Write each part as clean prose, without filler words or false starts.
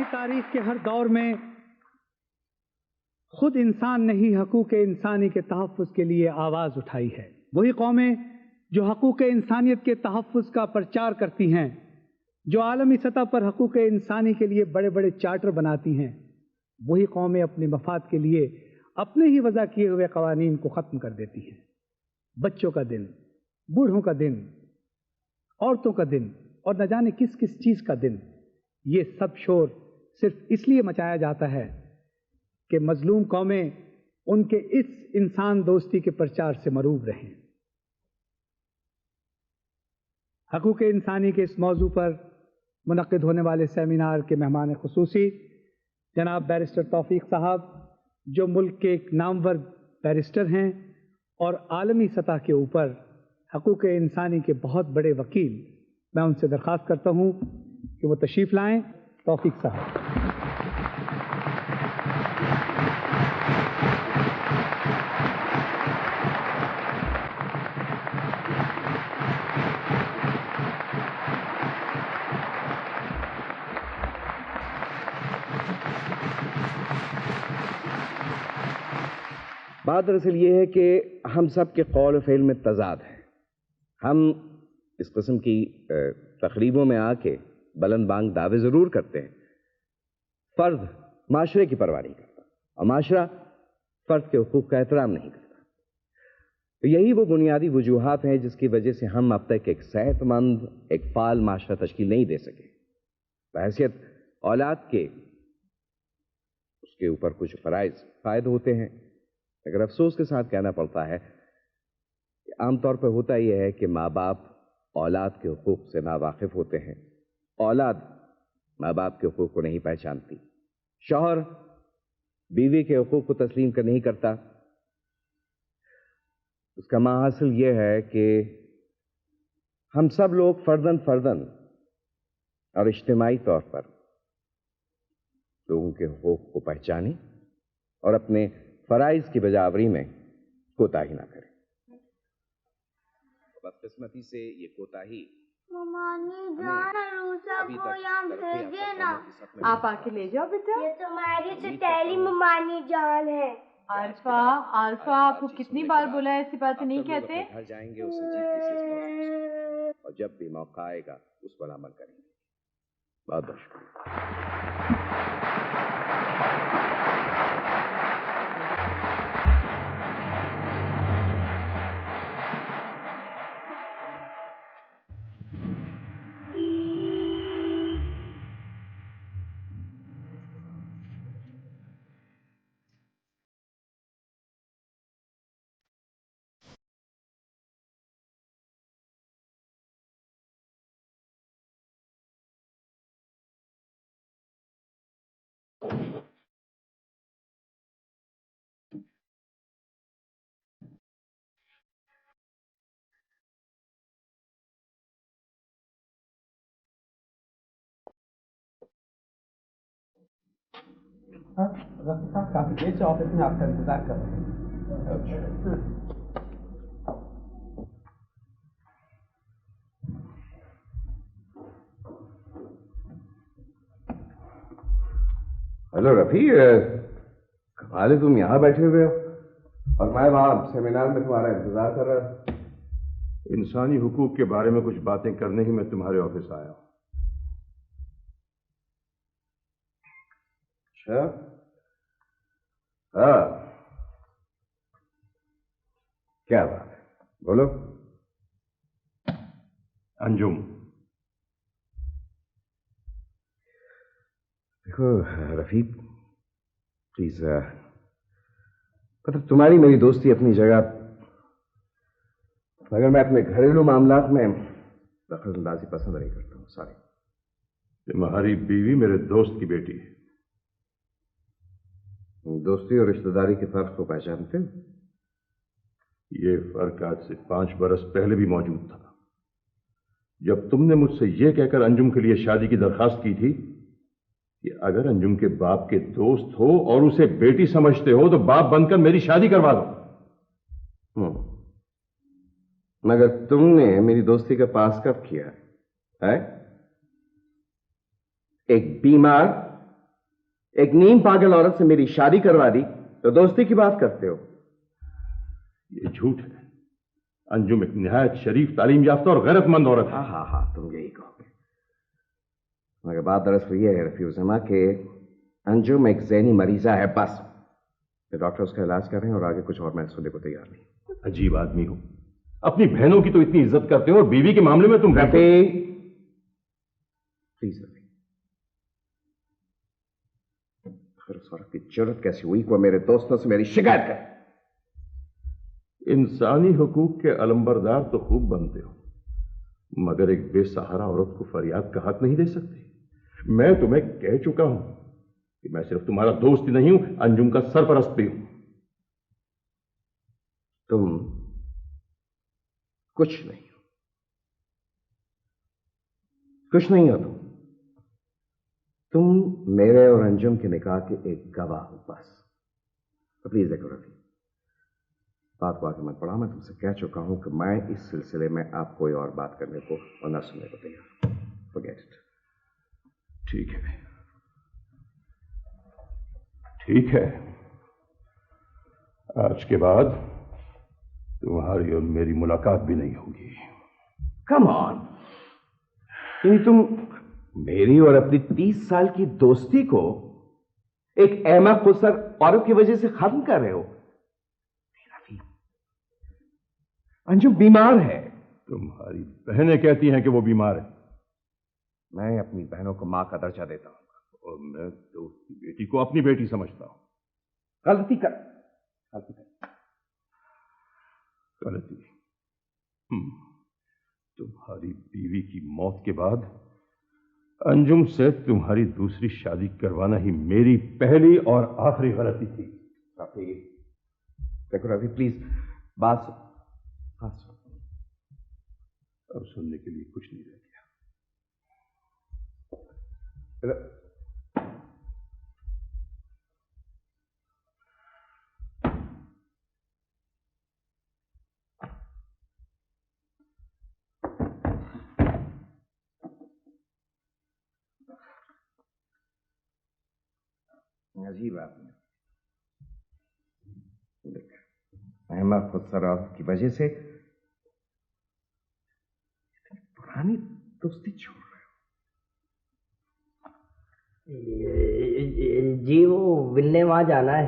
तारीख के हर दौर में खुद इंसान ने ही हकूक़ इंसानी के तहफ़्फ़ुज़ के लिए आवाज़ उठाई है। वही कौमें जो हकूक़ इंसानियत के तहफ़्फ़ुज़ का प्रचार करती हैं, जो आलमी सतह पर हकूक़ इंसानी के लिए बड़े बड़े चार्टर बनाती हैं, वही कौमें अपने मफाद के लिए अपने ही वज़ा किए हुए क़वानीन को ख़त्म कर देती हैं। बच्चों का दिन, बूढ़ों का दिन, औरतों का दिन और न जाने किस किस चीज़ का दिन, ये सब शोर सिर्फ इसलिए मचाया जाता है कि मजलूम कौमें उनके इस इंसान दोस्ती के प्रचार से मरूब रहें। हकूक़ इंसानी के इस मौजू पर मुनक़्क़िद होने वाले सेमिनार के मेहमान ख़ुसूसी जनाब बैरिस्टर तौफ़ीक साहब, जो मुल्क के एक नामवर बैरिस्टर हैं और आलमी सतह के ऊपर हकूक़ इंसानी के बहुत बड़े वकील, मैं उनसे दरख्वास्त करता हूँ कि वो तशरीफ़ लाएँ। तौफ़ीक साहब। बात दरअसल ये है कि हम सब के कौल फ़ेल में तज़ाद है। हम इस किस्म की तकरीबों में आके बुलंद बांग दावे ज़रूर करते हैं। फ़र्द माशरे की परवाह नहीं करता और माशरा फ़र्द के हुकूक़ का एहतराम नहीं करता। तो यही वो बुनियादी वजूहात हैं जिसकी वजह से हम अब तक एक सेहतमंद, एक फ़ाल माशरा तश्कील नहीं दे सके। बहैसियत औलाद के उसके ऊपर कुछ फ़राइज़ होते हैं, अगर अफसोस के साथ कहना पड़ता है कि आमतौर पर होता यह है कि माँ बाप औलाद के हुकूक़ से नावाकिफ़ होते हैं, औलाद माँ बाप के हुकूक़ को नहीं पहचानती, शौहर बीवी के हुकूक़ को तस्लीम कर नहीं करता। उसका माहासिल यह है कि हम सब लोग फ़र्दन और इज्तिमाई तौर पर लोगों के हुकूक़ को पहचानें और अपने फ़राइज़ की बजावरी में कोताही ना करें। बदकिस्मती से ये कोताही भेजे ना, आप आके ले जाओ बेटा। ये तुम्हारी सतीली ममानी जान है। आल्फा आपको कितनी बार बोला है ऐसी बातें नहीं कहते। घर जाएंगे उस संजीदगी से और जब भी मौका आएगा उस पर अमल करेंगे। बहुत बहुत शुक्रिया। काफी देर से ऑफिस में आपका इंतजार कर रहे हैं। हेलो रफ़ी, कमाल है, तुम यहाँ बैठे हुए हो और मैं वहाँ सेमिनार में तुम्हारा इंतजार कर रहा था। इंसानी हुकूक के बारे में कुछ बातें करने ही मैं तुम्हारे ऑफिस आया हूँ। अच्छा, हाँ, क्या बात है, बोलो। अंजुम, देखो रफ़ी, प्लीज, मतलब तुम्हारी मेरी दोस्ती अपनी जगह, मगर मैं अपने घरेलू मामलात में दखलंदाजी पसंद नहीं करता हूँ। सॉरी। तुम्हारी बीवी मेरे दोस्त की बेटी है। दोस्ती और रिश्तेदारी के फर्क को पहचानते हो? ये फर्क आज से 5 बरस पहले भी मौजूद था, जब तुमने मुझसे यह कहकर अंजुम के लिए शादी की दरखास्त की थी कि अगर अंजुम के बाप के दोस्त हो और उसे बेटी समझते हो तो बाप बनकर मेरी शादी करवा दो। मगर तुमने मेरी दोस्ती का पास कब किया है? एक बीमार एक नीम पागल औरत से मेरी शादी करवा दी तो दोस्ती की बात करते हो। ये झूठ है। अंजुम एक निहायत शरीफ, तालीम याफ्ता और गैरतमंद औरत है। हाँ, तुम यही कहोगे। मगर बात दरअसल ये है रफीउज़मा कि अंजुम एक ज़हनी मरीजा है बस। तो डॉक्टर उसका इलाज कर रहे हैं और आगे कुछ और मैं सुनने को तैयार नहीं। अजीब आदमी हो, अपनी बहनों की तो इतनी इज्जत करते हो और बीवी के मामले में तुम रफी, प्लीज रफी, फिर उस औरत की जरूरत कैसी हुई को मेरे दोस्तों से मेरी शिकायत कर। इंसानी हुकूक के अलंबरदार तो खूब बनते हो, मगर एक बेसहारा औरत को फरियाद का हक नहीं दे सकते। मैं तुम्हें कह चुका हूं कि मैं सिर्फ तुम्हारा दोस्त ही नहीं हूं, अंजुम का सरपरस्त भी हूं। तुम कुछ नहीं हो, कुछ नहीं हो। तुम मेरे और अंजुम के निकाह के एक गवाह हो बस। तो प्लीज देखो रफी, बात को आगे मत बढ़ाओ। मैं तुमसे कह चुका हूं कि मैं इस सिलसिले में आप कोई और बात करने को और न सुनने को तैयार। Forget it. ठीक है, ठीक है। आज के बाद तुम्हारी और मेरी मुलाकात भी नहीं होगी। कम ऑन, तुम मेरी और अपनी 30 साल की दोस्ती को एक अहमक खुसर औरत की वजह से खत्म कर रहे हो। अंजुम बीमार है। तुम्हारी बहनें कहती हैं कि वो बीमार है। मैं अपनी बहनों को मां का दर्जा देता हूं और मैं तो उसकी बेटी को अपनी बेटी समझता हूं। गलती तुम्हारी बीवी की मौत के बाद अंजुम से तुम्हारी दूसरी शादी करवाना ही मेरी पहली और आखिरी गलती थी। रफी, देखो रफी प्लीज बात सुन। अब सुनने के लिए कुछ नहीं रह गया। अजीब आदमी, अहमद खुदसराव की वजह से पुरानी दोस्ती छोड़ रहे हो। जी वो विन्ने वहां जाना है।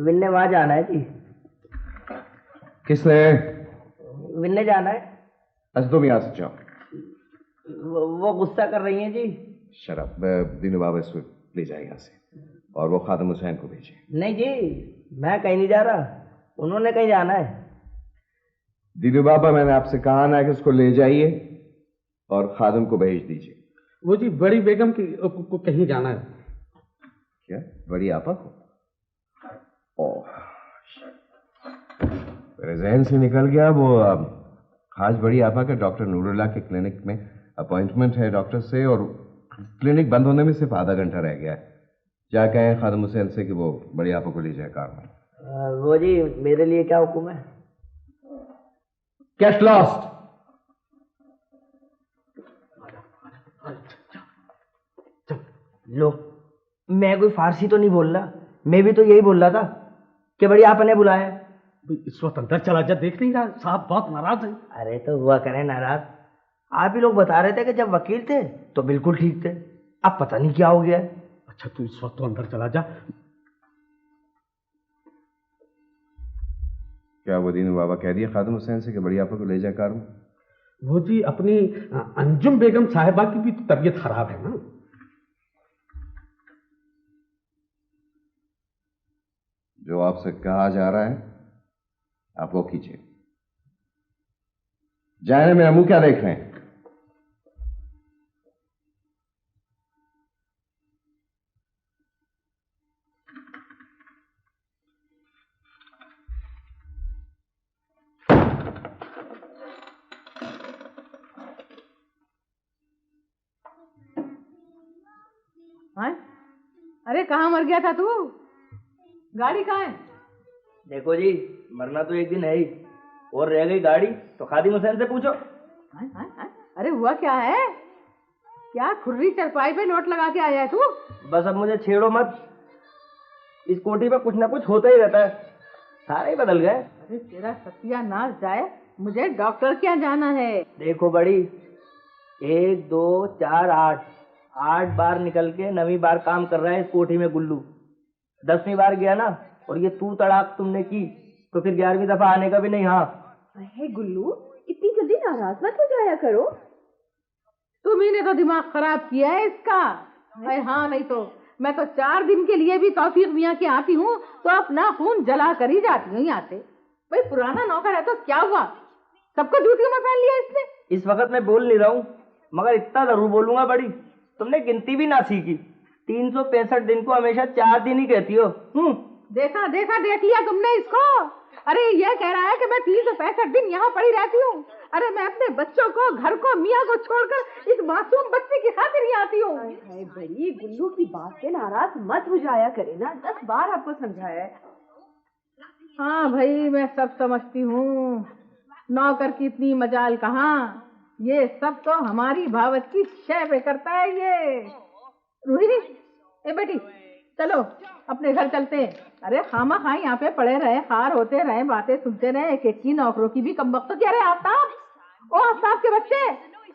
विन्ने वहां जाना है जी। किसने? विन्ने जाना है। अच्छा तुम यहां से जाओ। वो गुस्सा कर रही हैं जी। शराब दीनू बाबा इसको ले जाए यहां से और वो खादिम हुसैन को भेजे। नहीं जी, मैं कहीं नहीं जा रहा, उन्होंने कहीं जाना है। दीनू बाबा, मैंने आपसे कहा ना कि उसको ले जाइए और खादिम को भेज दीजिए। वो जी बड़ी बेगम को कहीं जाना है। क्या? बड़ी आपा को? ओह, मेरे जहन से निकल गया। वो खास बड़ी आपा का डॉक्टर नूरुल्लाह के क्लिनिक में अपॉइंटमेंट है डॉक्टर से और क्लिनिक बंद होने में सिर्फ आधा घंटा रह गया है। क्या कहें खादिम हुसैन से कि वो बड़ी आपा को ले जाए कार में। वो जी मेरे लिए क्या हुक्म है? Get lost! लो, मैं कोई फारसी तो नहीं बोल रहा, मैं भी तो यही बोल रहा था कि बड़ी आपने बुलाया। इस वक्त अंदर चला जा, देख नहीं रहा साहब बहुत नाराज है। अरे तो हुआ करें नाराज, आप ही लोग बता रहे थे कि जब वकील थे तो बिल्कुल ठीक थे, अब पता नहीं क्या हो गया। अच्छा तू इस वक्त तो अंदर चला जा। क्या वो दीनू बाबा कह दिया खादिम हुसैन से कि बड़ी आपा को ले जाए कार में? वो जी अपनी अंजुम बेगम साहिबा की भी तबीयत खराब है ना। जो आपसे कहा जा रहा है आप वो कीजिए। जाने में मुंह क्या देख रहे हैं? अरे कहाँ मर गया था तू? गाड़ी कहाँ है? देखो जी, मरना तो एक दिन है ही, और रह गई गाड़ी तो खादिम हुसैन से पूछो। अरे हुआ क्या है? क्या खुर्री चरपाई पे नोट लगा के आया है तू? बस अब मुझे छेड़ो मत, इस कोठी पे कुछ ना कुछ होता ही रहता है, सारे ही बदल गए। अरे तेरा सत्यानाश जाए, मुझे डॉक्टर क्या जाना है। देखो बड़ी, 1 2 4 8 बार निकल के 9वीं बार काम कर रहा है इस कोठी में गुल्लू। 10वीं बार गया ना और ये तू तड़ाक तुमने की तो फिर 11वीं दफा आने का भी नहीं। हाँ अरे गुल्लू, इतनी जल्दी नाराज मत हो जाया करो। तुम्ही ने तो दिमाग खराब किया है इसका। अरे हाँ, नहीं तो मैं तो 4 दिन के लिए भी तौफीक मियाँ के आती हूँ तो अपना खून जला कर ही जाती हूँ यहाँ से। भाई पुराना नौकर है तो क्या हुआ, सबको जूतियों में पहन लिया इसने। इस वक्त मैं बोल नहीं रहा हूँ, मगर इतना जरूर बोलूंगा बड़ी, तुमने गिनती भी ना सीखी। 365 दिन को हमेशा 4 दिन ही कहती हो। देखा देखा, देख लिया तुमने इसको। अरे ये कह रहा है कि मैं 365 दिन यहाँ पड़ी रहती हूँ। अरे मैं अपने बच्चों को, घर को, मियाँ को छोड़कर इस मासूम बच्चे की खातिर ही आती हूँ। बड़ी गुल्लू की बात से नाराज मत हो जाया करे ना, 10 बार आपको समझाया है। हाँ भाई, मैं सब समझती हूँ, नौकर की इतनी मजाल कहाँ, ये सब तो हमारी भावत की शय पे करता है ये। रूही, ए बेटी चलो अपने घर चलते हैं। अरे खामा खाई यहाँ पे पड़े रहे, खार होते रहे, बातें सुनते रहे, एक एक की नौकरों की भी कम वक्त। अरे आफ्ताब, ओ आफ्ताब के बच्चे,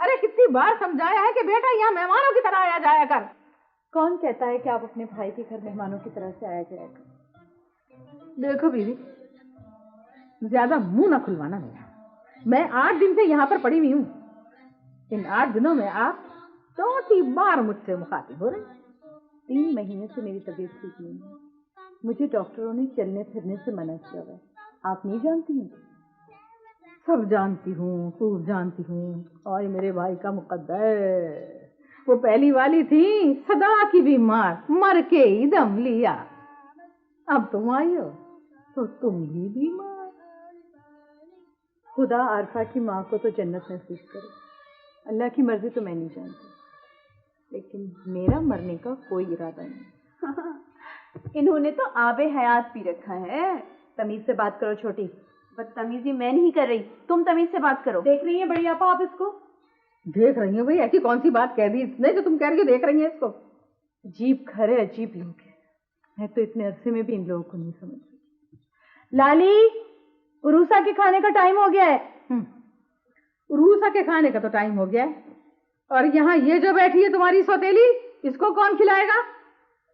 अरे कितनी बार समझाया है कि बेटा यहाँ मेहमानों की तरह आया जाया कर। कौन कहता है कि आप अपने भाई के घर मेहमानों की तरह से आया जाया कर। देखो बीवी, ज्यादा मुंह न खुलवाना मेरा। मैं 8 दिन से यहाँ पर पड़ी हुई हूँ। इन 8 दिनों में आप 4 बार मुझसे मुखातिब हो रहे। 3 महीने से मेरी तबीयत ठीक नहीं है, मुझे डॉक्टरों ने चलने फिरने से मना किया है। आप नहीं जानती हैं? सब जानती हूँ, खूब जानती हूँ। और मेरे भाई का मुकद्दर, वो पहली वाली थी, सदा की बीमार, मर के ही दम लिया। अब तुम आई हो तो तुम ही बीमार। खुदा आरफा की माँ को तो जन्नत नसीब करे, अल्लाह की मर्जी तो मैं नहीं जानती, लेकिन मेरा मरने का कोई इरादा नहीं। इन्होंने तो आबे हयात पी रखा है। तमीज से बात करो छोटी। बदतमीजी मैं नहीं कर रही, तुम तमीज से बात करो। देख रही है बड़ी आपा आप इसको? देख रही हो भाई, ऐसी कौन सी बात कह दी इसने जो तुम कह रही हो देख रही है इसको? अजीब खरे अजीब लोग हैं, मैं तो इतने अरसे में भी इन लोगों को नहीं समझ रही। लाली, उरूसा के खाने का टाइम हो गया है। उरूसा के खाने का तो टाइम हो गया है, और यहाँ ये जो बैठी है तुम्हारी सौतेली, इसको कौन खिलाएगा?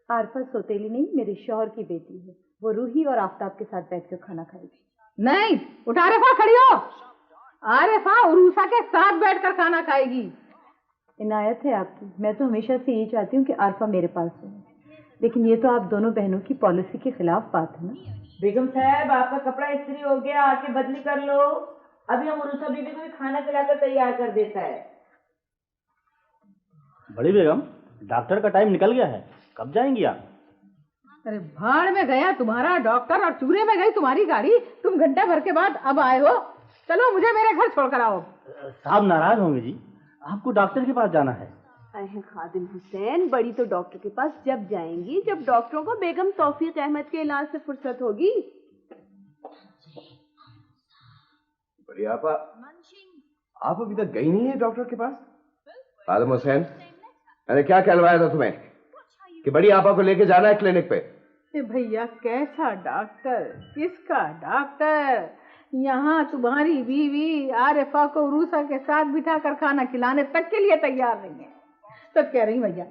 आरफा सौतेली नहीं, मेरे शौहर की बेटी है, वो रूही और आफ्ताब के साथ बैठकर खाना खाएगी। नहीं, उठा आरिफा, खड़ी हो। आरिफा उरूसा के साथ बैठकर खाना खाएगी। इनायत है आपकी, मैं तो हमेशा से यही चाहती हूँ कि आरफा मेरे पास हो, लेकिन ये तो आप दोनों बहनों की पॉलिसी के खिलाफ बात है ना। बेगम साहब, आपका कपड़ा इस्त्री हो गया, आके बदली कर लो। अभी हम उरूसा बीबी को भी खाना खिलाकर तैयार कर देता है। बड़ी बेगम, डॉक्टर का टाइम निकल गया है, कब जाएंगी आप? अरे भाड़ में गया तुम्हारा डॉक्टर और चूरे में गई तुम्हारी गाड़ी। तुम घंटे भर के बाद अब आए हो। चलो मुझे मेरे घर छोड़कर आओ। साहब नाराज होंगे जी, आपको डॉक्टर के पास जाना है। अरे खादिम हुसैन, बड़ी तो डॉक्टर के पास जब जाएंगी जब डॉक्टरों को बेगम तौफीक अहमद के इलाज से फुर्सत होगी। बड़ी आपा, आप अभी तक गई नहीं है डॉक्टर के पास? खादिम हुसैन, मैंने क्या कहलवाया था तुम्हें कि बड़ी आपा को लेके जाना है क्लिनिक पे? भैया कैसा डॉक्टर, किसका डॉक्टर? यहाँ तुम्हारी बीवी आरिफा को उरूसा के साथ बिठाकर खाना खिलाने तक के लिए तैयार नहीं है। सब कह रही भैया,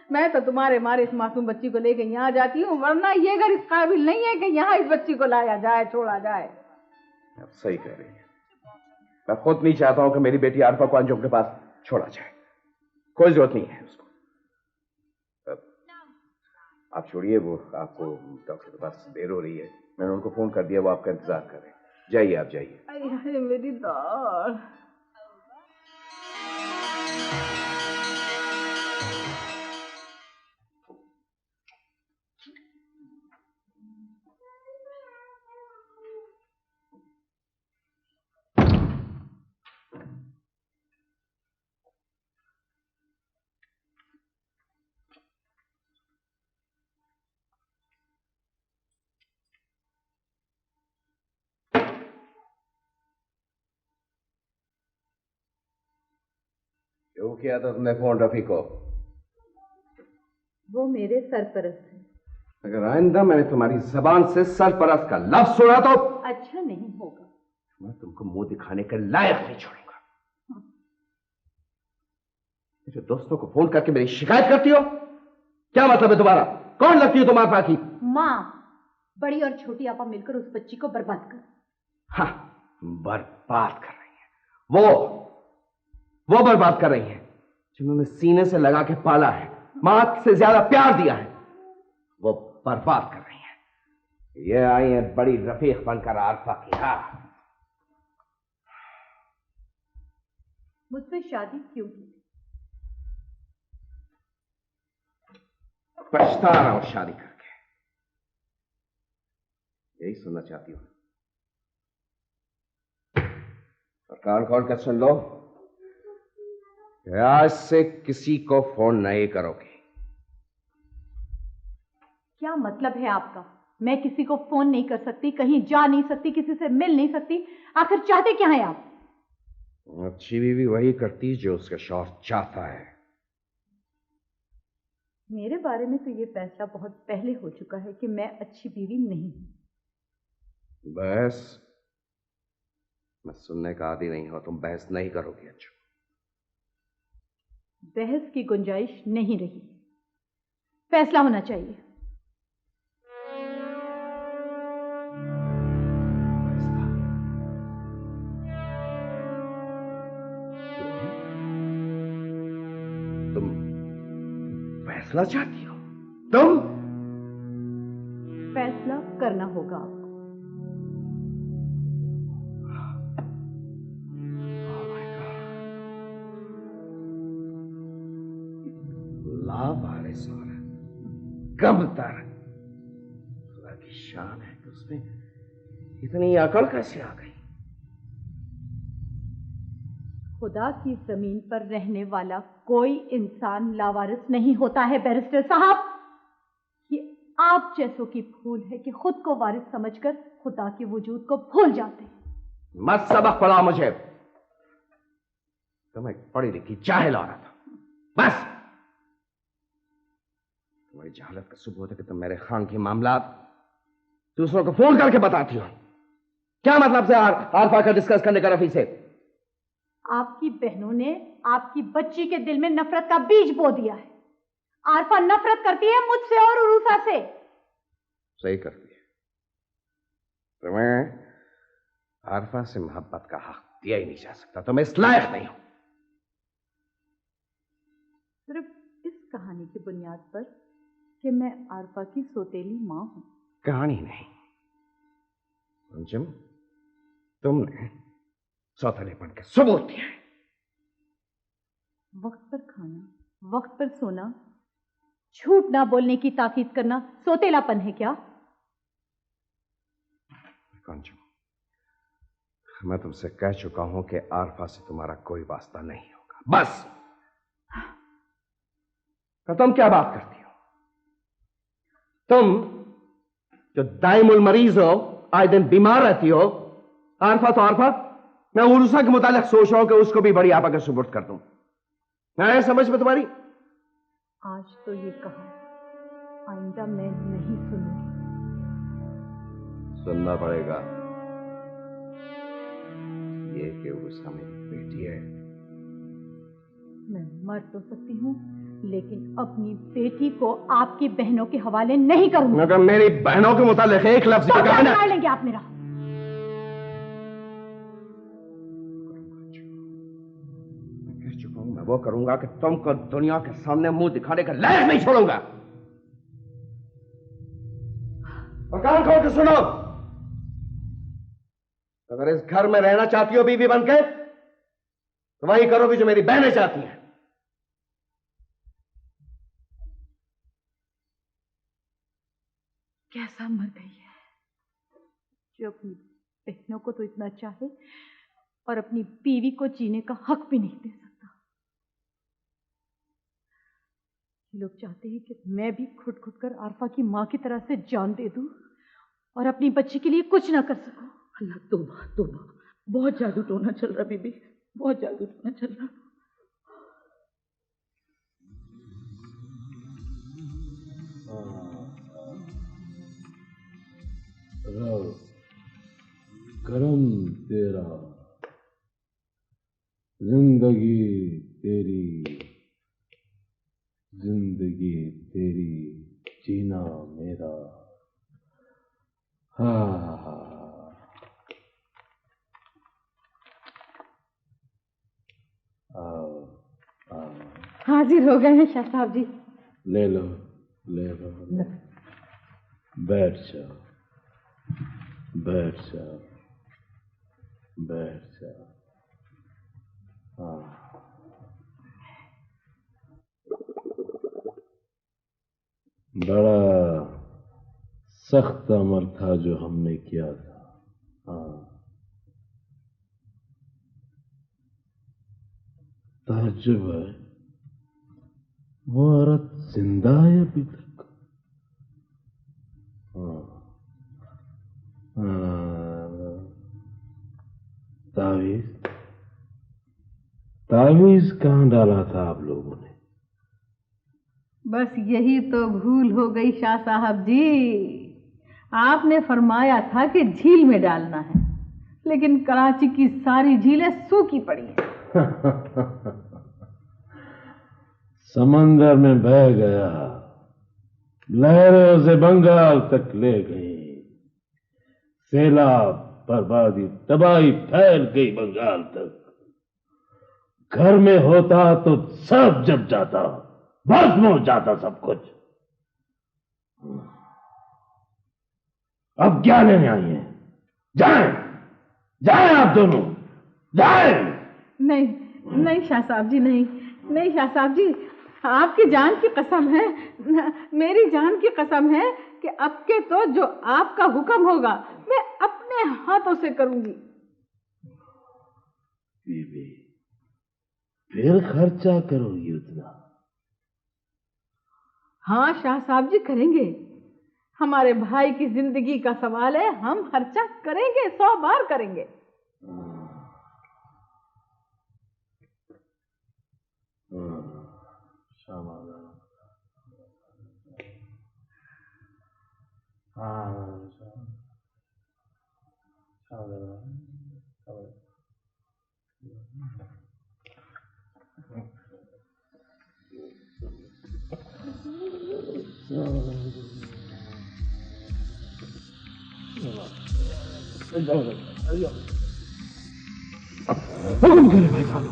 मैं तो तुम्हारे मारे इस मासूम बच्ची को लेके यहाँ जाती हूँ, वरना ये घर इस काबिल नहीं है कि यहाँ इस बच्ची को लाया जाए, छोड़ा जाए। अब सही कह रही है, मैं खुद नहीं चाहता हूँ कि मेरी बेटी आरिफा को अंजुम के पास छोड़ा जाए, कोई जरूरत नहीं है उसको। आप छोड़िए, वो आपको डॉक्टर के पास देर हो रही है, मैंने उनको फोन कर दिया, वो आपका इंतजार कर रहे हैं। जाइए, आप जाइए। मेरी दाल। क्यों किया था तुमने फोन रफी को? वो मेरे सरपरस्त है। अगर आइंदा मैंने तुम्हारी जबान से सरपरस्त का लफ्ज सुना तो अच्छा नहीं होगा। मैं तुमको मुंह दिखाने के लायक नहीं छोड़ूंगा। मेरे दोस्तों को फोन करके मेरी शिकायत करती हो? क्या मतलब है तुम्हारा? कौन लगती हो तुम आरफा की? माँ, बड़ी और छोटी आपा मिलकर उस बच्ची को बर्बाद कर। हाँ, बर्बाद कर रही है। वो बर्बाद कर रही है जिन्होंने सीने से लगा के पाला है, मां से ज्यादा प्यार दिया है, वो बर्बाद कर रही है। ये आई है बड़ी रफीक बनकर आरफा की। हाँ, मुझसे शादी क्यों की? पछता रहा हूं शादी करके। यही सुनना चाहती हूं? और कान खोल कर सुन लो, आज से किसी को फोन नहीं करोगे। क्या मतलब है आपका? मैं किसी को फोन नहीं कर सकती, कहीं जा नहीं सकती, किसी से मिल नहीं सकती। आखिर चाहते क्या हैं आप? अच्छी बीवी वही करती जो उसका शौहर चाहता है। मेरे बारे में तो ये फैसला बहुत पहले हो चुका है कि मैं अच्छी बीवी नहीं हूं। बहस? मैं सुनने का आदी नहीं हो, तुम बहस नहीं करोगी। अच्छा, बहस की गुंजाइश नहीं रही, फैसला होना चाहिए। तुम फैसला चाहती हो? तुम फैसला करना होगा आपको। लावारिस और कमतर खुदा की शान है कि उसमें इतनी अकड़ कैसे आ गई? खुदा की जमीन पर रहने वाला कोई इंसान लावारिस नहीं होता है बैरिस्टर साहब। ये आप जैसों की भूल है कि खुद को वारिस समझकर खुदा के वजूद को भूल जाते हैं। मत सबक पढ़ाओ मुझे। तुम एक पढ़ी लिखी जाहिल औरत हो, बस। तुम्हारी जहालत का सबूत है कि तुम मेरे खान के मामला दूसरों को फोन करके बताती हो। क्या मतलब से आरफा का डिस्कस करने का रफी से? आपकी बहनों ने आपकी बच्ची के दिल में नफरत का बीज बो दिया है। आरफा नफरत करती है मुझसे और उरूसा से। सही करती है। तुम्हें आरफा से मोहब्बत का हक दिया ही नहीं जा सकता। तुम इस लायक नहीं हो। सिर्फ इस कहानी की बुनियाद पर कि मैं आरफा की सौतेली मां हूं। कहानी नहीं, अंजुम, तुमने सौतेलेपन के सबूत दिए हैं। वक्त पर खाना, वक्त पर सोना, झूठ ना बोलने की ताकीद करना सौतेलापन है क्या? अंजुम, मैं तुमसे कह चुका हूं कि आरफा से तुम्हारा कोई वास्ता नहीं होगा, बस। तो तुम क्या बात करती हो? तुम जो दाइमुल मरीज हो, आए दिन बीमार रहती हो। आरफा तो आरफा, मैं उर्सा के मुतालिक सोच रहा हूं कि उसको भी बड़ी आपा के सुपुर्द कर दूं। मैं समझ में तुम्हारी? आज तो ये कहा, आइंदा मैं नहीं सुनूंगी। सुनना पड़ेगा। ये कि उर्सा मेरी बेटी है। मैं मर तो सकती हूँ, लेकिन अपनी बेटी को आपकी बहनों के हवाले नहीं करूंगी। अगर मेरी बहनों के मुतालिक एक लफ्ज तो क्या कर लेंगे आप मेरा? मैं कह चुका हूं, मैं वो करूंगा कि तुमको दुनिया के सामने मुंह दिखाने का लायक नहीं छोड़ूंगा। और कान खोल के सुनो, अगर इस घर में रहना चाहती हो बीवी बनके, तो वही करोगी जो मेरी बहनें चाहती हैं। कैसा मर गई है जो अपनी बहनों को तो इतना चाहे और अपनी बीवी को जीने का हक भी नहीं दे सकता। लोग चाहते हैं कि मैं भी खुद खुद कर आरफा की मां की तरह से जान दे दूं और अपनी बच्ची के लिए कुछ ना कर सकूं। अल्लाह तौबा तौबा, बहुत जादू टोना चल रहा बीबी, बहुत जादू टोना चल रहा। रब करम तेरा, जिंदगी तेरी, जिंदगी तेरी, जीना मेरा। हाजिर हो गए हैं शाह साहब जी। ले लो, ले लो, बैठ जाओ, बैठ जाओ, बैठ जाओ। बड़ा सख्त अमर था जो हमने किया था। ताज्जुब है, वो औरत जिंदा है अभी तक। तावीज, तावीज कहाँ डाला था आप लोगों ने? बस यही तो भूल हो गई शाह साहब जी। आपने फरमाया था कि झील में डालना है, लेकिन कराची की सारी झीलें सूखी पड़ी हैं। समंदर में बह गया, लहरें उसे बंगाल तक ले गई। सैलाब, बर्बादी, तबाही फैल गई बंगाल तक। घर में होता तो सब जब जाता, भस्म हो जाता सब कुछ। अब क्या लेने आई हैं? जाएं, जाएं आप दोनों, जाएं। नहीं नहीं शाह साहब जी, नहीं नहीं शाह साहब जी, आपकी जान की कसम है, मेरी जान की कसम है कि अब के तो जो आपका हुक्म होगा मैं अपने हाथों से करूंगी। बीबी, फिर खर्चा करोगी उतना? हाँ शाह साहब जी, करेंगे। हमारे भाई की जिंदगी का सवाल है, हम खर्चा करेंगे, 100 बार करेंगे। हुकुम करे भाई साहब,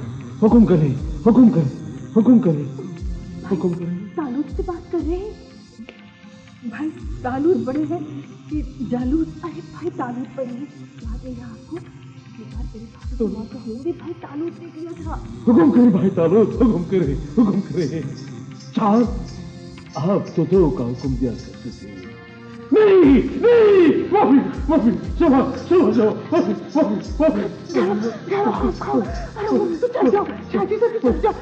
हुकुम करे, हुकुम करे, हुकुम करे, हुकुम करे। तालूद से बात कर रहे हैं भाई? तालूद बड़े हैं कि जालूद? अरे भाई तालूद बड़े हैं, याद है आपको? तो भाई तालूद देख लिया था। हुकुम करे भाई तालूद, हुकुम करे, हुकुम करे। चार आप तो दो का हुक्म दिया करते थे। नहीं नहीं, माफी माफी, सुबह सुबह जाओ, माफी माफी माफी। चल जाओ शादी से, चल जाओ।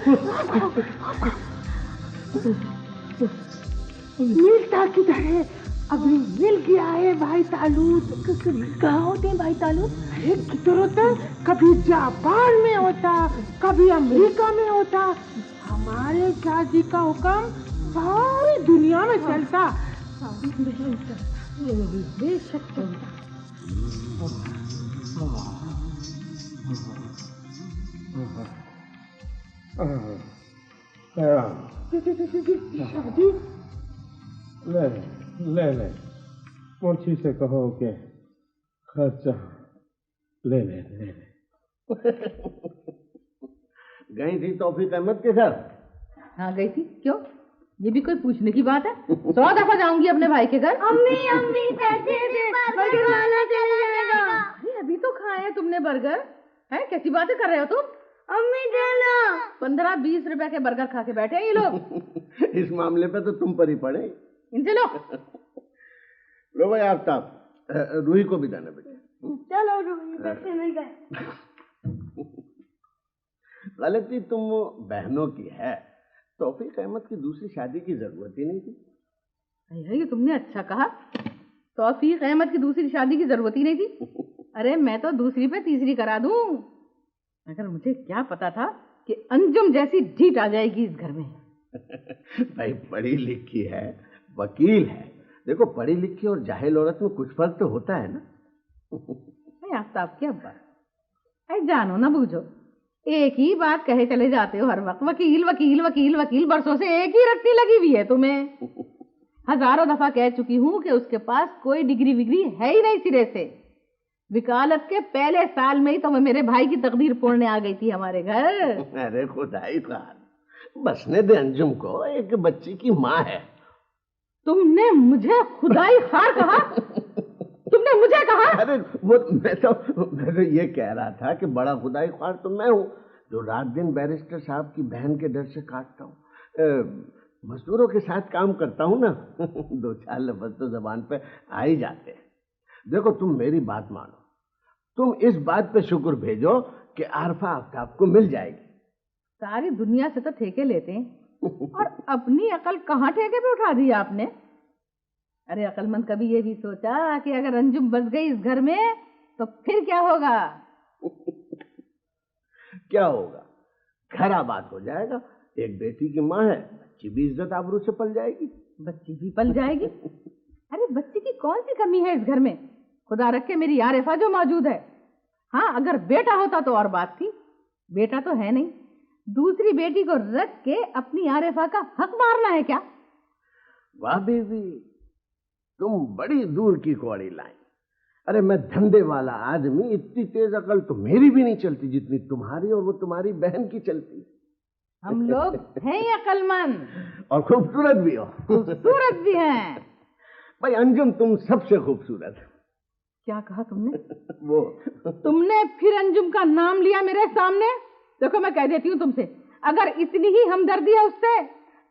मिलता किधर है? अभी मिल गया है भाई तालूद। कहाँ होते हैं भाई तालूद? अरे किधर होता है? कभी जापान में होता, कभी अमेरिका में होता। हमारे शादी का हुक्म सारी दुनिया में चलता। बेशक चलता। शादी ले ले ले, मुंशी से कहो कि खर्चा ले ले ले ले। गई थी तौफीक अहमद के घर? हाँ गई थी। क्यों, ये भी कोई पूछने की बात है? 100 दफा जाऊंगी अपने भाई के घर। अम्मी अम्मी कैसे बर्गर खाना चला जाएगा? अभी तो खाए हैं तुमने बर्गर, है? कैसी बातें कर रहे हो तुम? अम्मी देना। 15-20 रुपए के बर्गर खा के बैठे हैं ये लोग। इस मामले पे तो तुम पर ही पड़े। इनसे लो। लो भाई आफ्ताब, रूही को भी जाना बेटा। चलो रूही, पैसे मिल गए। गलती तुम बहनों की है, तौफीक अहमद की दूसरी शादी की जरूरत ही नहीं थी। ये तुमने अच्छा कहा, तौफीक अहमद की दूसरी शादी की जरूरत ही नहीं थी। अरे मैं तो दूसरी पे तीसरी करा दूं, मगर मुझे क्या पता था कि अंजुम जैसी ढीठ आ जाएगी इस घर में। भाई पढ़ी लिखी है, वकील है। देखो पढ़ी लिखी और जाहिल औरत में कुछ फर्क तो होता है ना। आफ्ताब की अब्बा, अरे जानो ना बूझो, एक ही बात कहे चले जाते हो हर वक्त, वकील वकील वकील वकील। बरसों से एक ही रट्टी लगी हुई है तुम्हें। हजारों दफा कह चुकी हूँ कि उसके पास कोई डिग्री विग्री है ही नहीं सिरे से। वकालत के पहले साल में ही तो मेरे भाई की तकदीर फोड़ने आ गई थी हमारे घर। अरे खुदाई खान, बसने दे अंजुम को, एक बच्ची की माँ है। तुमने मुझे खुदाई खार कहा? तुमने मुझे कहा? अरे वो मैं तो ये कह रहा था कि बड़ा खुदाई खार तो मैं हूँ, जो रात दिन बैरिस्टर साहब की बहन के डर से काटता हूँ। मजदूरों के साथ काम करता हूँ ना, दो चार लफ्ज तो जबान पे आ ही जाते हैं। देखो तुम मेरी बात मानो, तुम इस बात पे शुक्र भेजो कि आरफा आफ्ताब को मिल जाएगी। सारी दुनिया से तो ठेके लेते हैं और अपनी अकल कहाँ ठेके पे उठा दी आपने? अरे अकलमंद कभी ये भी सोचा कि अगर अंजुम बस गई इस घर में तो फिर क्या होगा? क्या होगा? घर आबाद हो जाएगा। एक बेटी की माँ है, बच्ची भी इज्जत आबरू से पल जाएगी। बच्ची भी पल जाएगी? अरे बच्ची की कौन सी कमी है इस घर में? खुदा रखे मेरी आरिफा जो मौजूद है। हाँ अगर बेटा होता तो और बात थी, बेटा तो है नहीं। दूसरी बेटी को रख के अपनी आरिफा का हक मारना है क्या? वाह बीवी, तुम बड़ी दूर की कौड़ी लाई। अरे मैं धंधे वाला आदमी, इतनी तेज अकल तो मेरी भी नहीं चलती जितनी तुम्हारी और वो तुम्हारी बहन की चलती। हम लोग हैं अकलमंद और खूबसूरत भी हो। खूबसूरत भी हैं। भाई अंजुम तुम सबसे खूबसूरत। क्या कहा तुमने? वो तुमने फिर अंजुम का नाम लिया मेरे सामने? देखो मैं कह देती हूँ तुमसे, अगर इतनी ही हमदर्दी है उससे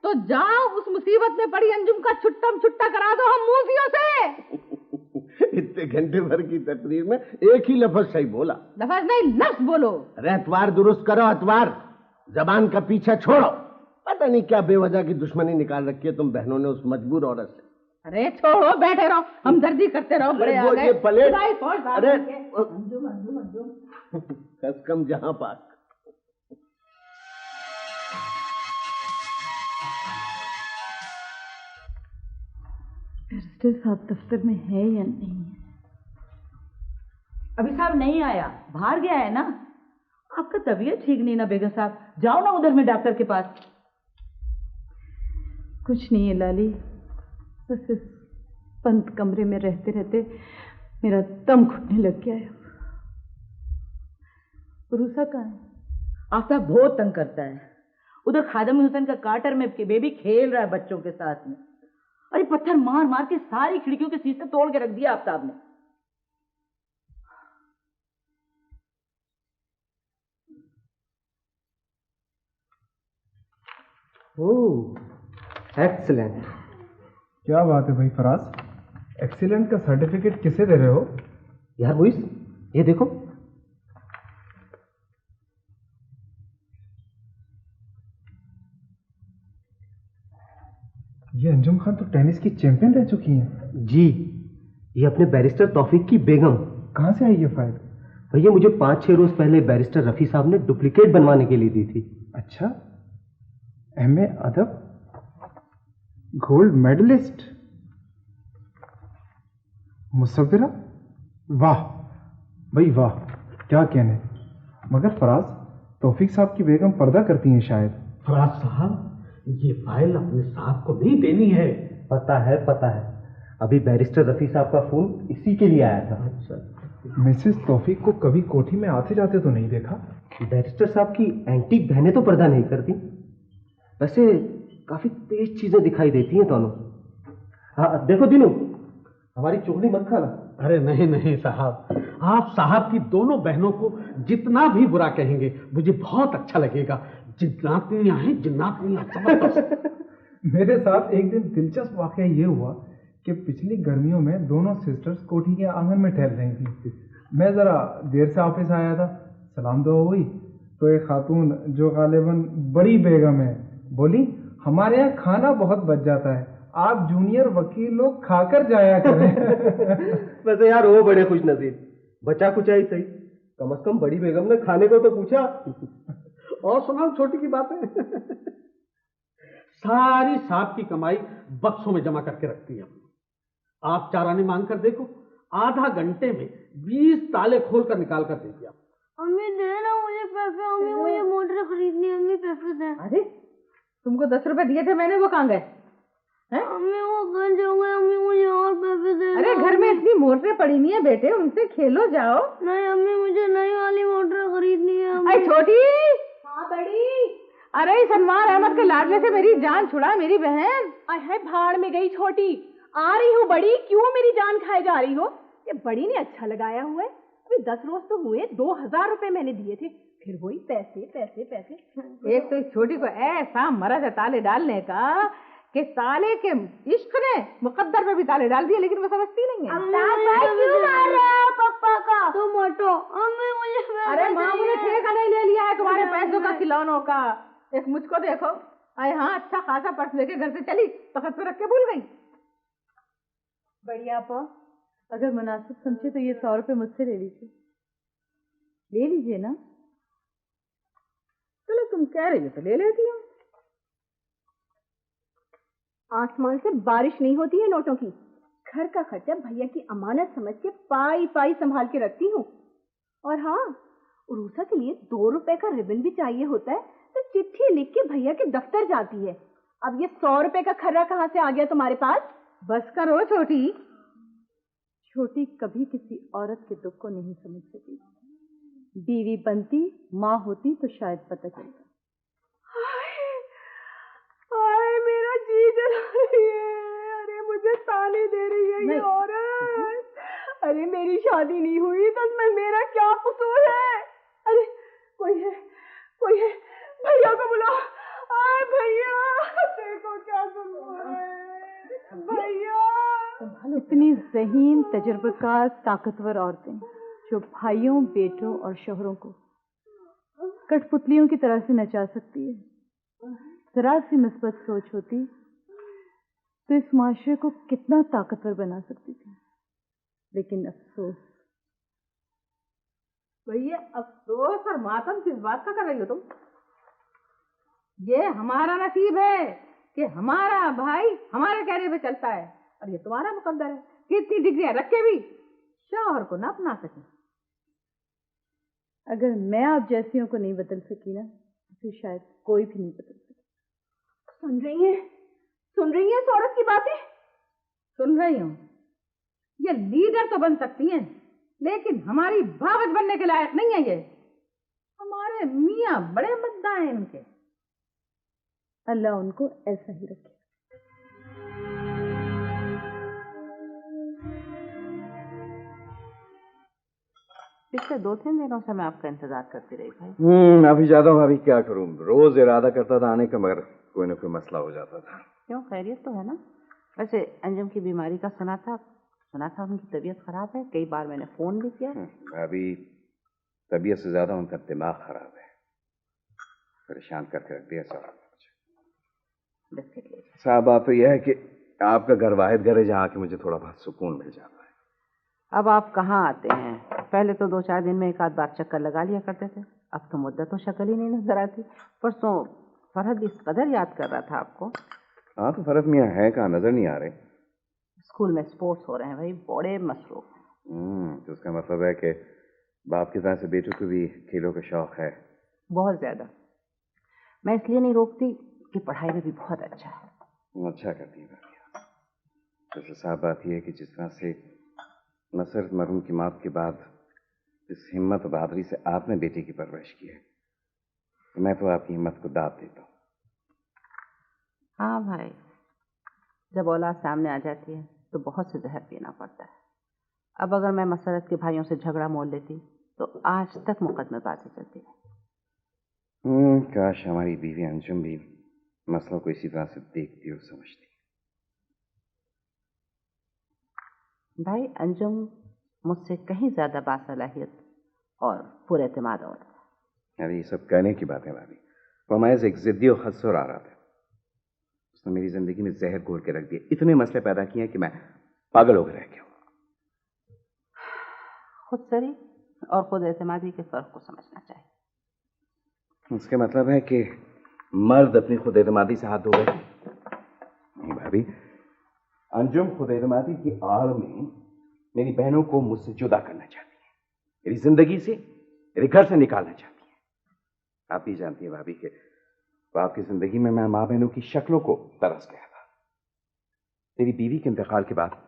तो जाओ उस मुसीबत में पड़ी अंजुम का छुट्टम छुट्टा करा दो हम मूसियों से। इतने घंटे भर की तकरीर में एक ही लफ्ज सही बोला। लफ्ज नहीं लफ्ज बोलो। अरे अतवार दुरुस्त करो, अतवार, जबान का पीछा छोड़ो। पता नहीं क्या बेवजह की दुश्मनी निकाल रखी है तुम बहनों ने उस मजबूर औरत से। अरे छोड़ो, बैठे रहो, हमदर्दी करते रहो। बड़े आ गए पलेट। अरे अंजुम अंजुम अंजुम कसकम जहां पाक। बैरिस्टर साहब दफ्तर में है या नहीं है? अभी साहब नहीं आया, बाहर गया है ना। आपका तबीयत ठीक नहीं ना बेगम साहब, जाओ ना उधर में डॉक्टर के पास। कुछ नहीं है लाली, बस इस बंद कमरे में रहते रहते मेरा दम घुटने लग गया है। पुरुषा कहाँ है? आफ्ताब बहुत तंग करता है। उधर खादम हुसैन का कार्टर में बेबी खेल रहा है बच्चों के साथ में। अरे पत्थर मार मार के सारी खिड़कियों के शीशे तोड़ के रख दिया आफ्ताब ने। ओह एक्सीलेंट। क्या बात है भाई फराज, एक्सीलेंट का सर्टिफिकेट किसे दे रहे हो? यार मुइस, ये देखो। ये अंजुम खान तो टेनिस की चैंपियन रह चुकी हैं। जी, ये अपने बैरिस्टर तौफीक की बेगम। कहाँ से आई ये फाइल? भैया मुझे 5-6 रोज पहले बैरिस्टर रफी साहब ने डुप्लीकेट बनवाने के लिए दी थी। अच्छा, एमए अदब, गोल्ड मेडलिस्ट, मुसव्विरा, वाह भाई वाह, क्या कहने। मगर फराज, तौफीक साहब की बेगम पर्दा करती हैं शायद। फराज साहब, ये फाइल अपने साहब को नहीं देनी है। पता है पता है, अभी बैरिस्टर रफी साहब का फोन इसी के लिए आया था। अच्छा, मिसेस तौफीक को कभी कोठी में आते जाते तो नहीं देखा। बैरिस्टर साहब की एंटीक बहनें तो पर्दा नहीं करती। वैसे काफी तेज चीजें दिखाई देती हैं दोनों। हाँ देखो दिनू, हमारी चुगली मत खाना। अरे नहीं नहीं साहब, आप साहब की दोनों बहनों को जितना भी बुरा कहेंगे मुझे बहुत अच्छा लगेगा। जिन्नातियां हैं, जिन्नातियां जबरदस्त। मेरे साथ एक दिन दिलचस्प वाकया ये हुआ कि पिछली गर्मियों में दोनों सिस्टर्स कोठी के आंगन में टहल रही थी। मैं जरा देर से ऑफिस आया था, सलाम दुआ हुई तो एक खातून जो गालिबन बड़ी बेगम है बोली, हमारे यहाँ खाना बहुत बच जाता है, आप जूनियर वकील लोग खाकर जाया करें। वैसे यार वो बड़े खुश नसीब, बचा कुछ आई सही, कम से कम बड़ी बेगम ने खाने को तो पूछा। और सुनाओ छोटी की बातें। सारी साहब की कमाई बक्सों में जमा करके रखती है। आप 4 आने मांग कर देखो, आधा घंटे में 20 ताले खोल कर निकाल कर दे दिया। अम्मी देना मुझे पैसे, अम्मी मुझे मोटर खरीदनी है, अम्मी पैसे दे। अरे तुमको 10 रुपए दिए थे मैंने, वो कहाँ गए? अम्मी वो गंज हो गए, अम्मी मुझे और पैसे दे। अरे घर में इतनी मोटरें पड़ी नहीं है बेटे, उनसे खेलो जाओ। नहीं अम्मी मुझे नई वाली मोटर खरीदनी है। अरे छोटी। हाँ बड़ी। अरे सनवार अहमद के लाडले से मेरी जान छुड़ा मेरी बहन। अरे भाड़ में गई छोटी, आ रही हूँ बड़ी, क्यों मेरी जान खाए जा रही हो? ये बड़ी ने अच्छा लगाया हुआ है, अभी 10 रोज तो हुए, 2000 रुपए मैंने दिए थे, फिर वही पैसे पैसे पैसे। एक तो इस छोटी को ऐसा मरज है ताले डालने का कि साले के इश्क ने मुकद्दर में भी ताले डाल दिए, लेकिन वो समझती नहीं है। क्यों मार रहे हो पापा का? तुम हटो। अम्मी मुझे अरे माँ ने ठेका नहीं ले लिया है तुम्हारे पैसों का, खिलौनों का। एक मुझको देखो, अरे हाँ अच्छा खासा पर्स लेके घर से चली, तख्त पे रख के भूल गई। बढ़िया पा, अगर मुनासिब समझे तो ये 100 रुपए मुझसे ले लीजिए, ले लीजिए ना। चलो तुम कह रही हो तो ले लेती हूँ। आसमान से बारिश नहीं होती है नोटों की, घर का खर्चा भैया की अमानत समझ के पाई पाई संभाल के रखती हूँ। और हाँ, उरूसा के लिए 2 रुपए का रिबन भी चाहिए होता है तो चिट्ठी लिख के भैया के दफ्तर जाती है। अब ये 100 रुपए का खर्रा कहाँ से आ गया तुम्हारे पास? बस करो छोटी। छोटी कभी किसी औरत के दुख को नहीं समझ सकी, बीवी बनती, माँ होती तो शायद पता चलता। हाय मेरा जी जला रही है, अरे मुझे ताने दे रही है ये औरत। अरे मेरी शादी नहीं हुई तो इसमें मेरा क्या कसूर है? अरे कोई है भैया को बुलाओ। आए भैया, देखो क्या कसूर है भैया। इतनी ज़हीन, तजुर्बेकार, ताकतवर औरतें जो भाइयों, बेटों और शोहरों को कठपुतलियों की तरह से नचा सकती है। जरा सी मुस्बत सोच होती तो इस माशरे को कितना ताकतवर बना सकती थी। लेकिन अफसोस। भैया अफसोस और मातम किस बात का कर रही हो तुम? ये हमारा नसीब है कि हमारा भाई हमारे कहने पे चलता है, और ये तुम्हारा मुकद्दर है कि इतनी डिग्रियां रख के भी शौहर को ना अपना सके। अगर मैं आप जैसियों को नहीं बदल सकी ना, तो शायद कोई भी नहीं बदल सके। सुन रही है इस औरत की बातें? सुन रही हूँ। ये लीडर तो बन सकती हैं, लेकिन हमारी भावज बनने के लायक नहीं है ये। हमारे मियाँ बड़े मद्दा हैं इनके। अल्लाह उनको ऐसा ही रखे। पिछले 2-3 दिनों से मैं आपका इंतजार करती रही भाई। अभी ज्यादा हूँ, अभी क्या करूँ। रोज इरादा करता था आने का, मगर कोई ना कोई मसला हो जाता था। क्यों, खैरियत तो है ना? वैसे अंजुम की बीमारी का सुना था उनकी तबीयत खराब है, कई बार मैंने फोन भी किया। अभी तबीयत से ज्यादा उनका दिमाग खराब है, परेशान करके रख दिया साहब। साहब बात तो यह है कि आपका घर वाहिद घर है जहाँ आके मुझे थोड़ा बहुत सुकून मिल जाता है। अब आप कहाँ आते हैं? पहले तो 2-4 दिन में 1 आध बार चक्कर लगा लिया करते थे, अब तो मुद्दत तो शक्ल ही नहीं नजर आती। परसों फरहद इस कदर याद कर रहा था आपको। हाँ तो फरहद मियाँ है कहाँ, नजर नहीं आ रहे? स्कूल में स्पोर्ट्स हो रहे हैं भाई, बड़े मसरूफ। तो उसका मतलब है कि बाप की तरह से बेटों को भी खेलों का शौक है। बहुत ज्यादा। मैं इसलिए नहीं रोकती कि पढ़ाई में भी बहुत अच्छा है। अच्छा करती है। तो साहब बात यह है कि जिस तरह से नसरत मरहूम की मौत के बाद इस हिम्मत और बहादुरी से आपने बेटे की परवरिश की है, तो मैं तो आपकी हिम्मत को दाद देता हूँ। हाँ भाई, जब औलाद सामने आ जाती है तो बहुत से जहर पीना पड़ता है। अब अगर मैं मसरत के भाइयों से झगड़ा मोल लेती तो आज तक मुकदमेबाजी चलती है। काश हमारी बीवी अंजुम भी मसलों को इसी तरह से देखती और समझती। भाई अंजुम मुझसे कहीं ज्यादा बासलाहियत और पूरे एतमाद और। अरे ये सब कहने की बात है भाभी, वो महज एक जिद्दी और खस्सुर आ रहा था। उसने मेरी जिंदगी में जहर घोल के रख दिया, इतने मसले पैदा किए हैं कि मैं पागल होकर रह गया हूँ। खुद सरी और खुद एतमादी के फर्क को समझना चाहिए। उसका मतलब है कि मर्द अपनी खुद एतमादी से हाथ धो गए। भाभी, अंजुम खुद-एतमादी की आड़ में मेरी बहनों को मुझसे जुदा करना चाहती है, मेरी जिंदगी से, मेरे घर से निकालना चाहती है। आप भी जानती हैं भाभी कि आपकी जिंदगी में मैं माँ बहनों की शक्लों को तरस गया था। तेरी बीवी के इंतकाल के बाद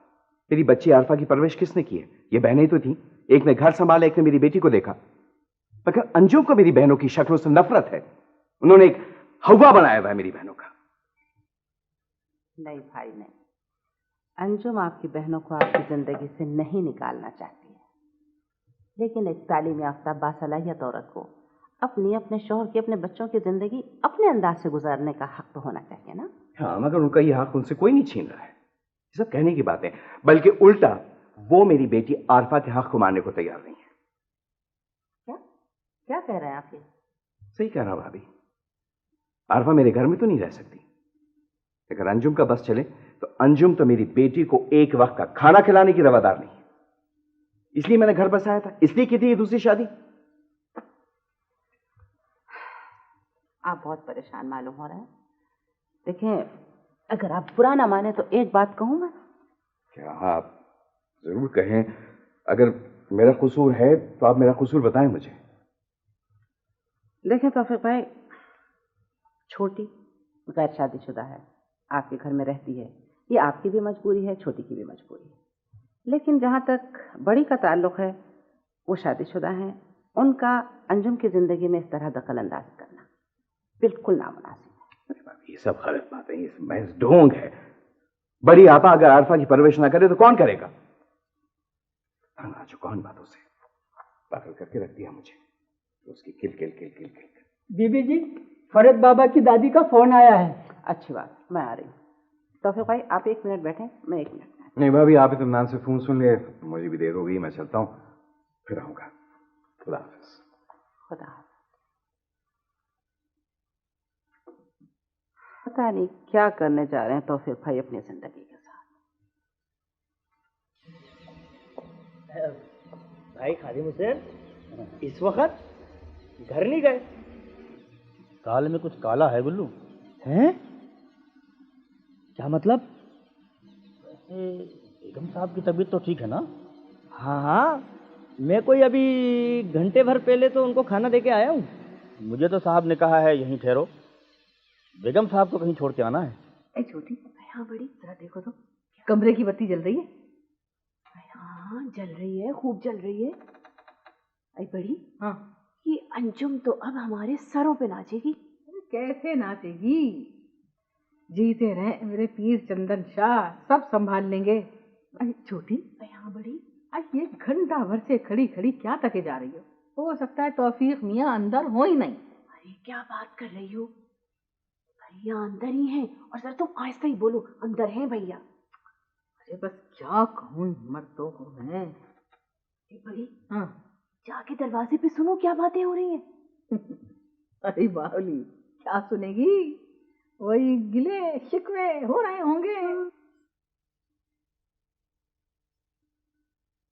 तेरी बच्ची आरफा की परवरिश किसने की है? ये बहनें तो थी, एक ने घर संभाला, एक ने मेरी बेटी को देखा। मगर अंजुम को मेरी बहनों की शक्लों से नफरत है। उन्होंने एक हवा बनाया हुआ है मेरी बहनों का। नहीं भाई नहीं, अंजुम आपकी बहनों को आपकी जिंदगी से नहीं निकालना चाहती है, लेकिन एक तालीम याफ्ता बासलाहियत औरत को अपनी, अपने शौहर की, अपने बच्चों की जिंदगी अपने अंदाज से गुजारने का हक तो होना चाहिए ना। हाँ, मगर उनका ये हक उनसे कोई नहीं छीन रहा है। ये सब कहने की बातें, बल्कि उल्टा वो मेरी बेटी आरफा के हक को मानने को तैयार नहीं है। क्या कह रहे हैं आप? ये सही कह रहा हूं भाभी, आरफा मेरे घर में तो नहीं रह सकती। अगर अंजुम का बस चले तो अंजुम तो मेरी बेटी को एक वक्त का खाना खिलाने की रवादार नहीं है। इसलिए मैंने घर बसाया था, इसलिए की थी ये दूसरी शादी। आप बहुत परेशान मालूम हो रहे हैं। देखें, अगर आप बुरा ना माने तो एक बात कहूं मैं। क्या? आप जरूर कहें। अगर मेरा कसूर है तो आप मेरा कसूर बताएं मुझे। देखें तौफीक भाई, छोटी गैर शादीशुदा है, आपके घर में रहती है, ये आपकी भी मजबूरी है, छोटी की भी मजबूरी है। लेकिन जहाँ तक बड़ी का ताल्लुक है, वो शादीशुदा हैं, उनका अंजुम की जिंदगी में इस तरह दखल अंदाजी करना बिल्कुल नामुनासिब है। ये सब गलत बातें, ये महज ढोंग है। बड़ी आपा अगर आरफा की परवरिश ना करे तो कौन करेगा? कौन बातों से पागल करके रख दिया मुझे, उसकी किल किल किल किल किल। बीबी जी, फरीद बाबा की दादी का फोन आया है। अच्छी बात, मैं आ रही हूँ। तौफीक भाई आप 1 मिनट बैठे, मैं 1 मिनट। नहीं भाभी, आप इत्मीनान से फोन सुन लिए, मुझे भी देर हो गई, मैं चलता हूँ, फिर आऊंगा। खुदा हाफिज। खुदा हाफिज। पता नहीं क्या करने जा रहे हैं तौफीक भाई अपनी जिंदगी के साथ। भाई खादिम हुसैन इस वक्त घर नहीं गए? काल में कुछ काला है गुल्लू। हैं? क्या मतलब? बेगम साहब की तबीयत तो ठीक है ना? हाँ हाँ, मैं कोई अभी घंटे भर पहले तो उनको खाना देके आया हूँ। मुझे तो साहब ने कहा है यहीं ठहरो, बेगम साहब को कहीं छोड़ के आना है। ए छोटी, हाँ बड़ी, जरा देखो तो कमरे की बत्ती जल रही है। हाँ जल रही है, खूब जल रही है। आई बड़ी, हाँ ये अंजुम तो अब हमारे सरों पे नाचेगी। कैसे नाचेगी? जीते रहे मेरे पीर चंदन शाह, सब संभाल लेंगे। अरे छोटी, हाँ बड़ी, ये घंटा भर से खड़ी खड़ी क्या तके जा रही हो सकता है तौफीक मियाँ अंदर हो ही नहीं। अरे क्या बात कर रही हो? भैया अंदर ही हैं, और सर तुम आहिस्ता ही बोलो, अंदर हैं भैया। अरे बस क्या कहूँ, मर्दों को है। बड़ी, हाँ जाके दरवाजे पे सुनो क्या बातें हो रही हैं। अरे बावली, क्या सुनेगी? वही गिले शिकवे हो रहे होंगे।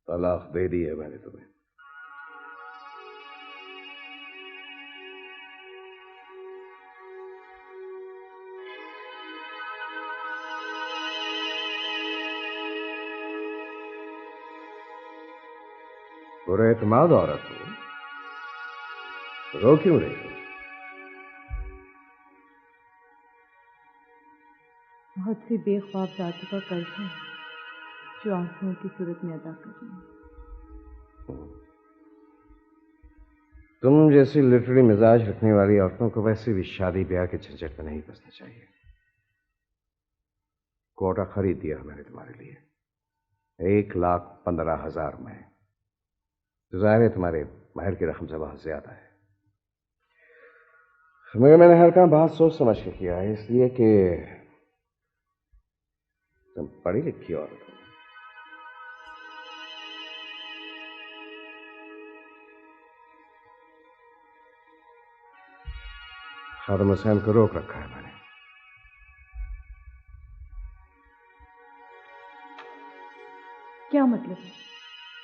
तलाक दे दी है मैंने तुम्हें। पुरएतमाद औरत हो, रो क्यों रही हो? बहुत सी बेख्वाब रातों का कर्ज है जो आंसुओं की सूरत में अदा कर रही हूँ। तुम जैसी लिटरेरी मिजाज रखने वाली औरतों को वैसे भी शादी ब्याह के झंझट में नहीं फंसना चाहिए। कोटा खरीद दिया मैंने तुम्हारे लिए, 1,15,000 में। तो जाहिर है तुम्हारे महर की रकम से बहुत ज्यादा है, मगर मैंने हर काम बहुत सोच समझ के किया है, इसलिए कि तुम पढ़ी लिखी औरत हो। खादिम हुसैन को रोक रखा है मैंने। क्या मतलब है?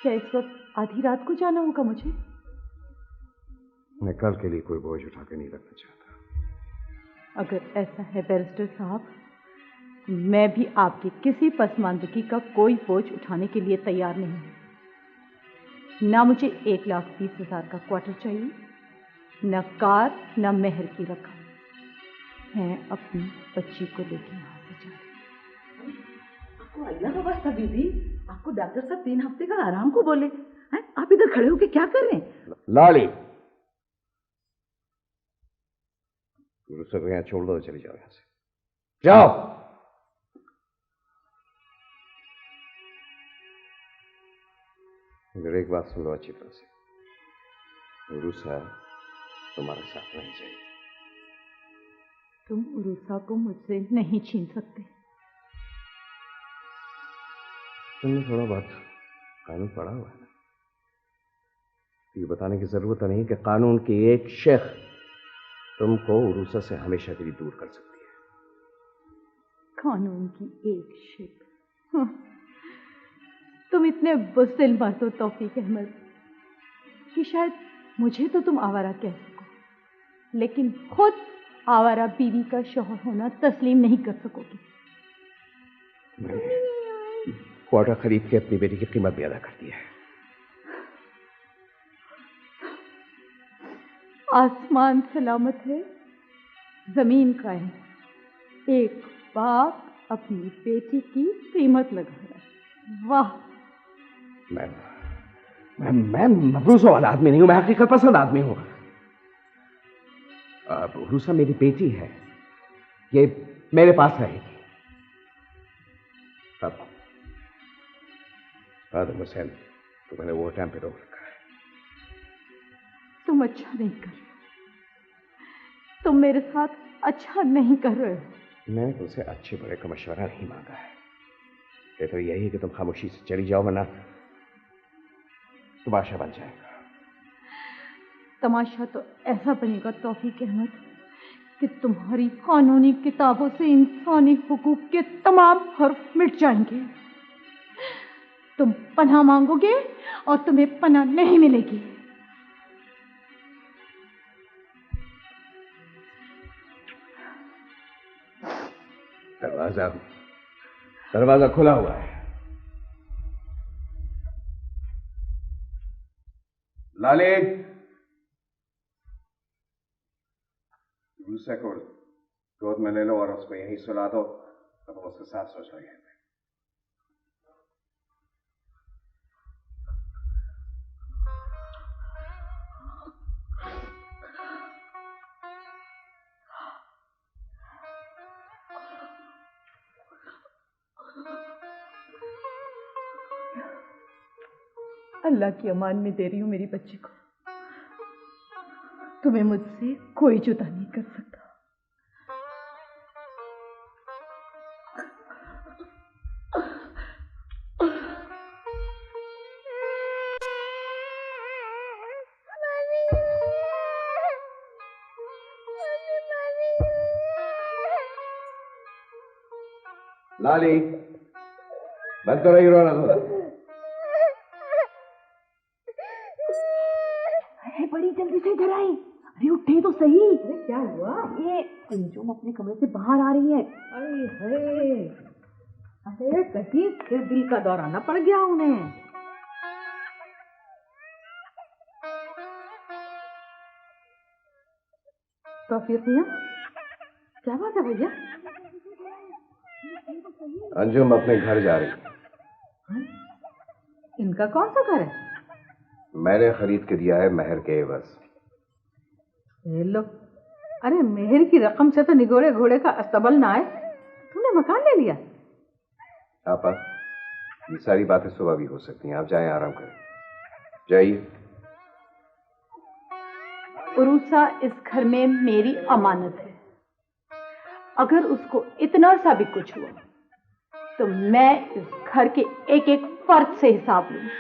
क्या इस वक्त आधी रात को जाना होगा मुझे? मैं कल के लिए कोई बोझ उठा के नहीं रखना चाहता। अगर ऐसा है बैरिस्टर साहब, मैं भी आपकी किसी पसमानदगी का कोई बोझ उठाने के लिए तैयार नहीं हूं। ना मुझे 1,20,000 का क्वार्टर चाहिए, न कार, न मेहर की रकम। मैं अपनी बच्ची को लेकर यहाँ से जा रही हूँ। आपको अल्लाह का वास्ता बीबी, आपको डॉक्टर साहब 3 हफ्ते का आराम को बोले हैं, आप इधर खड़े होके क्या कर रहे हैं? लाली, गुरु सर यहाँ छोड़ दो, चली जाओ यहाँ से, जाओ। मेरी एक बात सुन लो अच्छी तरह से, गुरु साहब तुम्हारे साथ नहीं चाहिए। तुम उरूसा को मुझसे नहीं छीन सकते। तुमने थोड़ा बहुत कानून पढ़ा हुआ है ना, ये बताने की जरूरत नहीं कि कानून की एक शेख तुमको उरूसा से हमेशा के लिए दूर कर सकती है। कानून की एक शेख? तुम इतने बुज़दिल मर्द हो तौफीक अहमद कि शायद मुझे तो तुम आवारा कह सको, लेकिन खुद आवारा बीवी का शौहर होना तस्लीम नहीं कर सकोगे। क्वार्टर खरीद के अपनी बेटी की कीमत भी अदा करती है। आसमान सलामत है, जमीन कायम। एक बाप अपनी बेटी की कीमत लगा रहा है। वाह! मैं मफरूज़ों वाला आदमी नहीं हूं, मैं हकीकत पसंद आदमी हूं। अब उरूसा मेरी बेटी है, ये मेरे पास रहेगी। अब आदम हुसैन तो मैंने वो टाइम पे रोक रखा है। तुम अच्छा नहीं कर रहे, तुम मेरे साथ अच्छा नहीं कर रहे हो। मैंने तुमसे अच्छे बुरे का मशवरा नहीं मांगा है, ये तो यही है कि तुम खामोशी से चली जाओ, वरना तमाशा बन जाएगा। तमाशा तो ऐसा बनेगा तौफीक अहमद कि तुम्हारी कानूनी किताबों से इंसानी हुकूक के तमाम हर्फ मिट जाएंगे। तुम पनाह मांगोगे और तुम्हें पनाह नहीं मिलेगी। दरवाजा खुला हुआ है। लाले, दूसरे को गोद में ले लो और उसको यहीं सुला दो, तब वो उसके साथ सो जाएंगे। अल्लाह की अमान में दे रही हूं मेरी बच्ची को। तुम्हें मुझसे कोई जुदा नहीं कर सकता। लाली, बंद करो ये रोना धोना। बड़ी जल्दी से इधर आई। अरे उठे तो सही। अरे क्या हुआ? ये अंजुम अपने कमरे से बाहर आ रही है। अरे कहीं फिर दिल का दौरा न पड़ गया उन्हें। तो फिर भैया क्या बात है भैया? अंजुम अपने घर जा रही है। इनका कौन सा घर है? मैंने खरीद के दिया है मेहर के एवज। लो, अरे मेहर की रकम से तो निगोरे घोड़े का अस्तबल ना आए। तूने मकान ले लिया? आपा, ये सारी बातें सुबह भी हो सकती हैं, आप जाएं आराम करें, जाइए। उरूसा इस घर में मेरी अमानत है। अगर उसको इतना सा भी कुछ हुआ तो मैं इस घर के एक एक फर्द से हिसाब लूंगी।